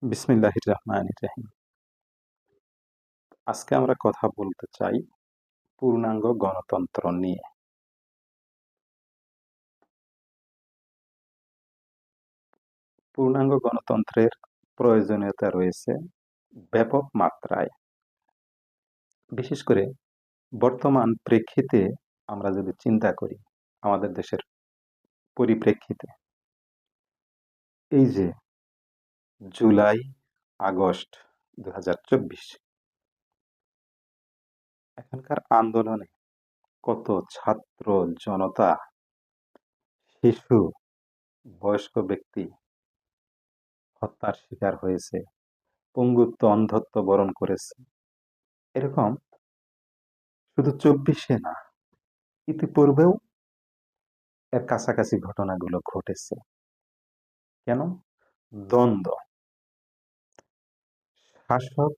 বিসমিল্লাহির রহমানির রহিম। আজকে আমরা কথা বলতে চাই পূর্ণাঙ্গ গণতন্ত্র নিয়ে। পূর্ণাঙ্গ গণতন্ত্রের প্রয়োজনীয়তা রয়েছে ব্যাপক মাত্রায়। বিশেষ করে বর্তমান প্রেক্ষিতে আমরা যদি চিন্তা করি, আমাদের দেশের পরিপ্রেক্ষিতে, এই যে জুলাই আগস্ট 2024 এখানকার আন্দোলনে কত ছাত্র জনতা, শিশু, বয়স্ক ব্যক্তি হত্যার শিকার হয়েছে, পঙ্গুত্ব, অন্ধত্ব বরণ করেছে। এরকম শুধু 24-এ না, ইতিপূর্বেও এর কাছাকাছি ঘটনাগুলো ঘটেছে। কেন? দ্বন্দ্ব, শাসক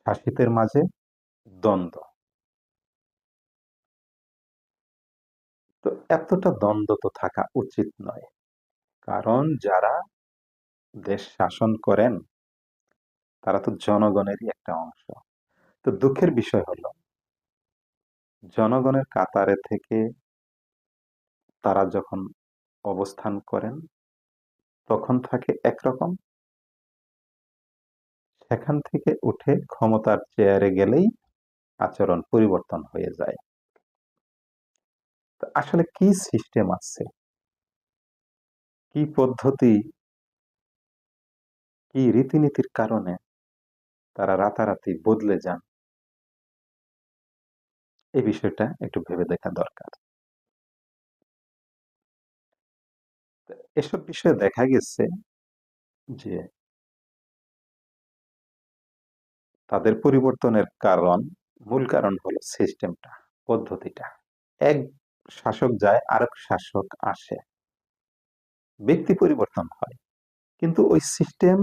শাসিতের মাঝে দ্বন্দ্ব। তো এতটা দ্বন্দ্ব তো থাকা উচিত নয়, কারণ যারা দেশ শাসন করেন তারা তো জনগণেরই একটা অংশ। তো দুঃখের বিষয় হলো, জনগণের কাতারে থেকে তারা যখন অবস্থান করেন তখন থাকে একরকম, সেখান থেকে উঠে ক্ষমতার চেয়ারে গেলেই আচরণ পরিবর্তন হয়ে যায়। তো আসলে কি সিস্টেম আছে, কি পদ্ধতি, কি রীতিনীতির কারণে তারা রাতারাতি বদলে যান, এই বিষয়টা একটু ভেবে দেখা দরকার। এসব বিষয়ে দেখা গেছে যে তাদের পরিবর্তনের কারণ, মূল কারণ হলো সিস্টেমটা, পদ্ধতিটা। এক শাসক যায়, আরেক শাসক আসে, ব্যক্তি পরিবর্তন হয়, কিন্তু ওই সিস্টেম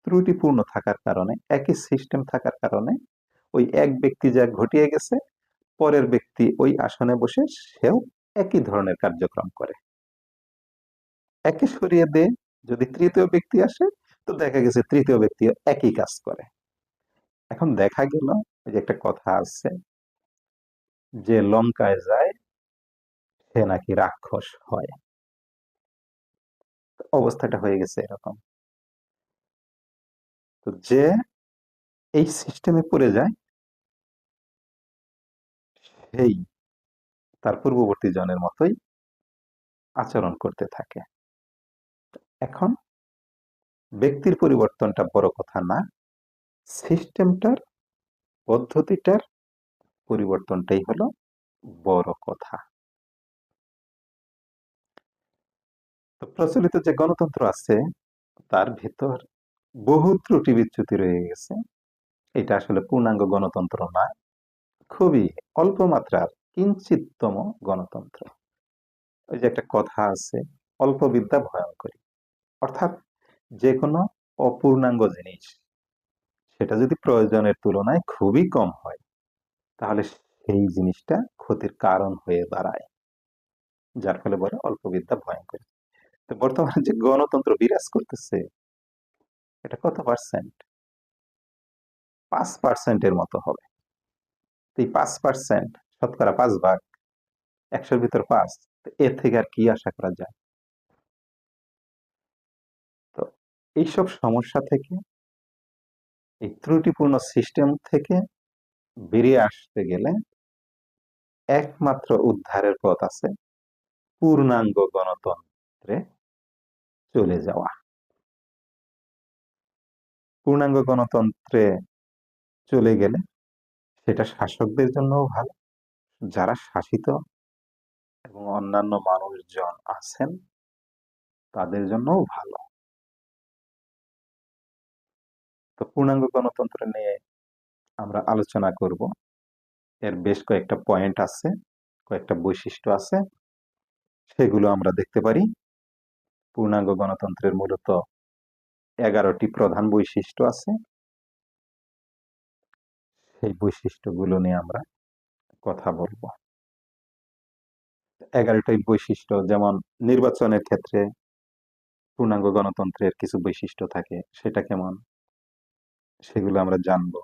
ত্রুটিপূর্ণ থাকার কারণে, একই সিস্টেম থাকার কারণে ওই এক ব্যক্তি যা ঘটিয়ে গেছে, পরের ব্যক্তি ওই আসনে বসে সেও একই ধরনের কার্যক্রম করে। একে সরিয়ে দে, যদি তৃতীয় ব্যক্তি আসে, তো দেখা গেছে তৃতীয় ব্যক্তি একই কাজ করে। এখন দেখা গেল, ওই যে একটা কথা আছে, যে লঙ্কায় যায় সে নাকি রাক্ষস হয়। অবস্থাটা হয়ে গেছে এরকম। তো যে এই সিস্টেমে পড়ে যায়, সেই তার পূর্ববর্তী জনের মতোই আচরণ করতে থাকে। এখন ব্যক্তির পরিবর্তনটা বড় কথা না, সিস্টেমটার, পদ্ধতিটার পরিবর্তনটাই হলো বড় কথা। তো প্রচলিত যে গণতন্ত্র আছে তার ভিতর বহু ত্রুটি বিচ্যুতি রয়ে গেছে। এটা আসলে পূর্ণাঙ্গ গণতন্ত্র না, খুবই অল্প মাত্রার কিঞ্চিততম গণতন্ত্র। ওই যে একটা কথা আছে, অল্প বিদ্যা ভয়ঙ্করী। অর্থাৎ যে কোনো অপূর্ণাঙ্গ জিনিস, সেটা যদি প্রয়োজনের তুলনায় খুবই কম হয়, তাহলে সেই জিনিসটা ক্ষতির কারণ হয়ে দাঁড়ায়, যার ফলে বলে অল্প বিদ্যা ভয়ঙ্করী। তো বর্তমানে যে গণতন্ত্র বিরাজ করতেছে, এটা কত পার্সেন্ট? 5%-এর মতো হবে। এই 5%, শতকরা 5 ভাগ, 100-র ভিতর 5, এর থেকে আর কি আশা করা যায়? তো এইসব সমস্যা থেকে, এই ত্রুটিপূর্ণ সিস্টেম থেকে বেরিয়ে আসতে গেলে একমাত্র উদ্ধারের পথ আছে পূর্ণাঙ্গ গণতন্ত্রে চলে যাওয়া। পূর্ণাঙ্গ গণতন্ত্রে চলে গেলে সেটা শাসকদের জন্যও ভালো, যারা শাসিত এবং অন্যান্য মানুষজন আছেন তাদের জন্যও ভালো। তো পূর্ণাঙ্গ গণতন্ত্র নিয়ে আমরা আলোচনা করব। এর বেশ কয়েকটা পয়েন্ট আছে, কয়েকটা বৈশিষ্ট্য আছে, সেগুলো আমরা দেখতে পারি। পূর্ণাঙ্গ গণতন্ত্রের মূলত 11টি প্রধান বৈশিষ্ট্য আছে। সেই বৈশিষ্ট্যগুলো নিয়ে আমরা কথা বলবো। 11টাই বৈশিষ্ট্য, যেমন নির্বাচনের ক্ষেত্রে পূর্ণাঙ্গ গণতন্ত্রের কিছু বৈশিষ্ট্য থাকে, সেটা কেমন? সেগুলো আমরা জানবো।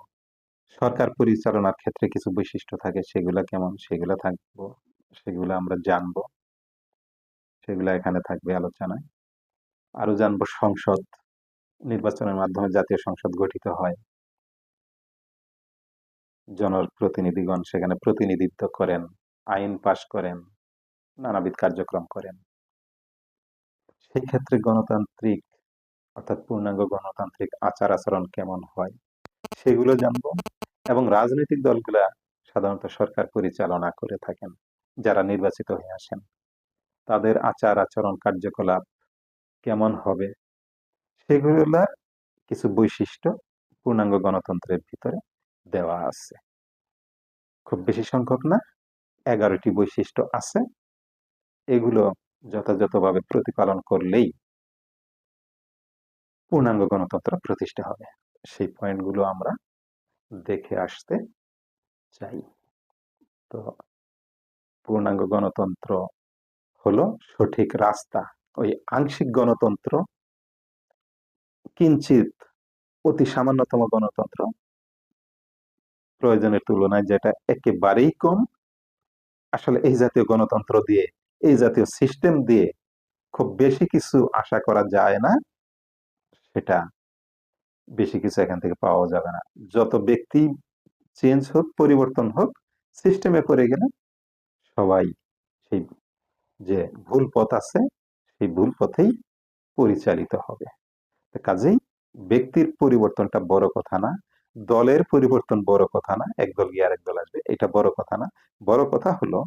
সরকার পরিচালনার ক্ষেত্রে কিছু বৈশিষ্ট্য থাকে, সেগুলা কেমন সেগুলা থাকবো, সেগুলো আমরা জানবো, সেগুলো এখানে থাকবে আলোচনায়। আরো জানবো সংসদ, নির্বাচনের মাধ্যমে জাতীয় সংসদ গঠিত হয়, জনপ্রতিনিধিগণ সেখানে প্রতিনিধিত্ব করেন, আইন পাশ করেন, নানাবিধ কার্যক্রম করেন। সেই ক্ষেত্রে গণতান্ত্রিক অর্থাৎ পূর্ণাঙ্গ গণতান্ত্রিক আচার আচরণ কেমন হয় সেগুলো জানবো। এবং রাজনৈতিক দলগুলা সাধারণত সরকার পরিচালনা করে থাকেন, যারা নির্বাচিত হয়ে আসেন তাদের আচার আচরণ কার্যকলাপ কেমন হবে সেগুলার কিছু বৈশিষ্ট্য পূর্ণাঙ্গ গণতন্ত্রের ভিতরে দেওয়া আছে। খুব বেশি সংখ্যক না, 11টি বৈশিষ্ট্য আছে। এগুলো যথাযথভাবে প্রতিপালন করলেই পূর্ণাঙ্গ গণতন্ত্র প্রতিষ্ঠা হবে। সেই পয়েন্টগুলো আমরা দেখে আসতে চাই। তো পূর্ণাঙ্গ গণতন্ত্র হলো সঠিক রাস্তা। ওই আংশিক গণতন্ত্র, কিঞ্চিত অতি সামান্যতম গণতন্ত্র, প্রয়োজনের তুলনায় যেটা একেবারেই কম, আসলে এই জাতীয় গণতন্ত্র দিয়ে, এই জাতীয় সিস্টেম দিয়ে খুব বেশি কিছু আশা করা যায় না। সেটা বেশি কিছু এখান থেকে পাওয়া যাবে না। যত ব্যক্তি চেঞ্জ হোক, পরিবর্তন হোক, সিস্টেমে পড়ে গেলে সবাই সেই যে ভুল পথ আছে সেই ভুল পথেই পরিচালিত হবে। কাজেই ব্যক্তির পরিবর্তনটা বড় কথা না, দলের পরিবর্তন বড় কথা না, এক দল গিয়ে আরেক দল আসবে এটা বড় কথা না। বড় কথা হলো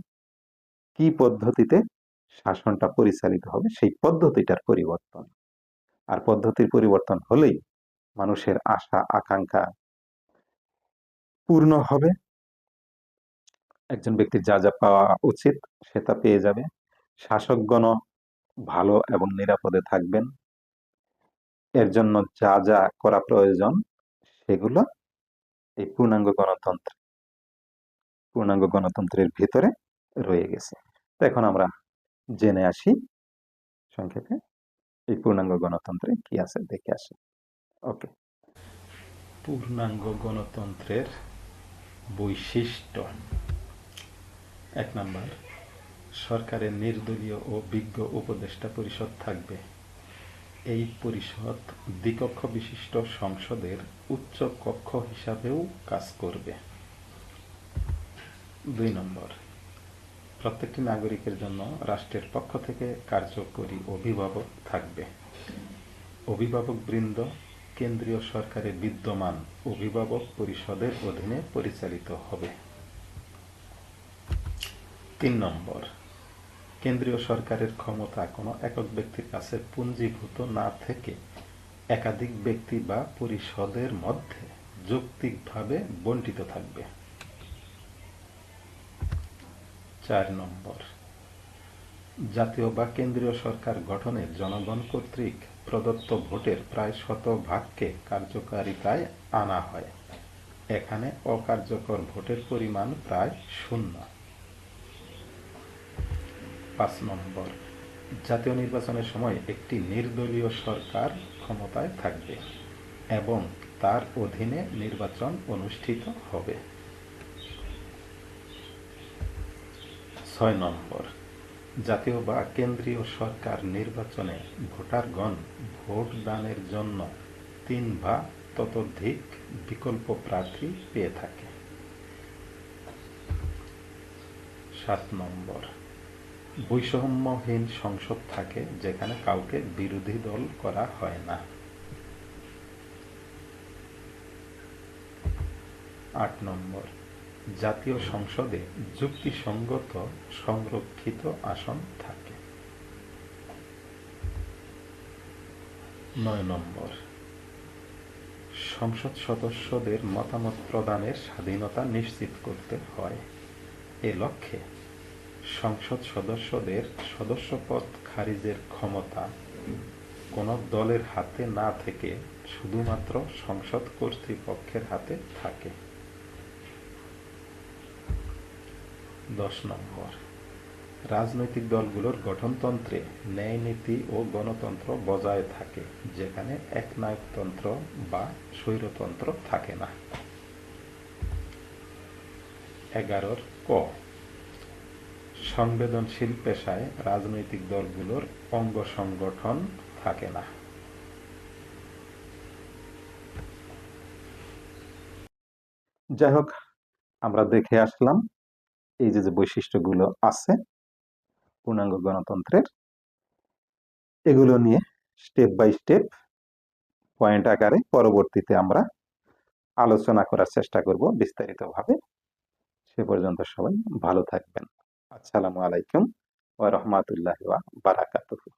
কি পদ্ধতিতে শাসনটা পরিচালিত হবে সেই পদ্ধতিটার পরিবর্তন। আর পদ্ধতির পরিবর্তন হলেই মানুষের আশা আকাঙ্ক্ষা পূর্ণ হবে, একজন ব্যক্তির যা যা পাওয়া উচিত সে তা পেয়ে যাবে, শাসকগণ ভালো এবং নিরাপদে থাকবেন, এর জন্য যা যা করা প্রয়োজন সেগুলো এই পূর্ণাঙ্গ গণতন্ত্রের ভিতরে রয়ে গেছে। তো এখন আমরা জেনে আসি সংক্ষেপে এই পূর্ণাঙ্গ গণতন্ত্রে কি আছে, দেখে আসি। ওকে, পূর্ণাঙ্গ গণতন্ত্রের বৈশিষ্ট্য। 1 নাম্বার, সরকারের নির্দলীয় ও বিজ্ঞ উপদেষ্টা পরিষদ থাকবে। এই পরিষদ দ্বিকক্ষ বিশিষ্ট সংসদের উচ্চ কক্ষ হিসাবেও কাজ করবে। 2 নম্বর, প্রত্যেকটি নাগরিকের জন্য রাষ্ট্রের পক্ষ থেকে কার্যকরী অভিভাবক থাকবে। অভিভাবকবৃন্দ কেন্দ্রীয় সরকারের বিদ্যমান অভিভাবক পরিষদের অধীনে পরিচালিত হবে। 3 নম্বর, কেন্দ্রীয় সরকারের ক্ষমতা কোনো একক ব্যক্তির কাছে পুঞ্জীভূত না থেকে একাধিক ব্যক্তি বা পরিষদের মধ্যে যৌক্তিকভাবে বণ্টিত থাকবে। 4 নম্বর, জাতীয় বা কেন্দ্রীয় সরকার গঠনে জনগণ কর্তৃক প্রদত্ত ভোটের প্রায় শতভাগকে কার্যকারিতায় আনা হয়। এখানে অকার্যকর ভোটের পরিমাণ প্রায় 0। 5 নম্বর, জাতীয় নির্বাচনের সময় একটি নির্দলীয় সরকার ক্ষমতায় থাকবে এবং তার অধীনে নির্বাচন অনুষ্ঠিত হবে। 6 নম্বর, জাতীয় বা কেন্দ্রীয় সরকার নির্বাচনে ভোটারগণ ভোট দানের জন্য 3 বা ততোধিক বিকল্প প্রার্থী পেয়ে থাকে। 7 নম্বর, বৈষম্যহীন সংসদ থাকে যেখানে কাউকে বিরোধী দল করা হয় না। 8 নম্বর, জাতীয় সংসদে যুক্তিসঙ্গত সংরক্ষিত আসন থাকে। 9 নম্বর, সংসদ সদস্যদের মতামত প্রদানের স্বাধীনতা নিশ্চিত করতে হয়। এ লক্ষ্যে সংসদ সদস্যদের সদস্যপদ খারিজের ক্ষমতা কোনো দলের হাতে না থেকে শুধুমাত্র সংসদ কর্তৃপক্ষের হাতে থাকে। 10 নম্বর, রাজনৈতিক দলগুলোর গঠনতন্ত্রে ন্যায়নীতি ও গণতন্ত্র বজায় থাকে, যেখানে একনায়কতন্ত্র বা স্বৈরতন্ত্র থাকে না। 11 ক, সংবেদনশীল পেশায় রাজনৈতিক দলগুলোর অঙ্গ সংগঠন থাকে না। যাই হোক, আমরা দেখে আসলাম এই যে যে বৈশিষ্ট্যগুলো আছে পূর্ণাঙ্গ গণতন্ত্রের, এগুলো নিয়ে স্টেপ বাই স্টেপ পয়েন্ট আকারে পরবর্তীতে আমরা আলোচনা করার চেষ্টা করব বিস্তারিতভাবে। সে পর্যন্ত সবাই ভালো থাকবেন। আসসালামু আলাইকুম ওয়া রাহমাতুল্লাহি ওয়া বারাকাতুহু।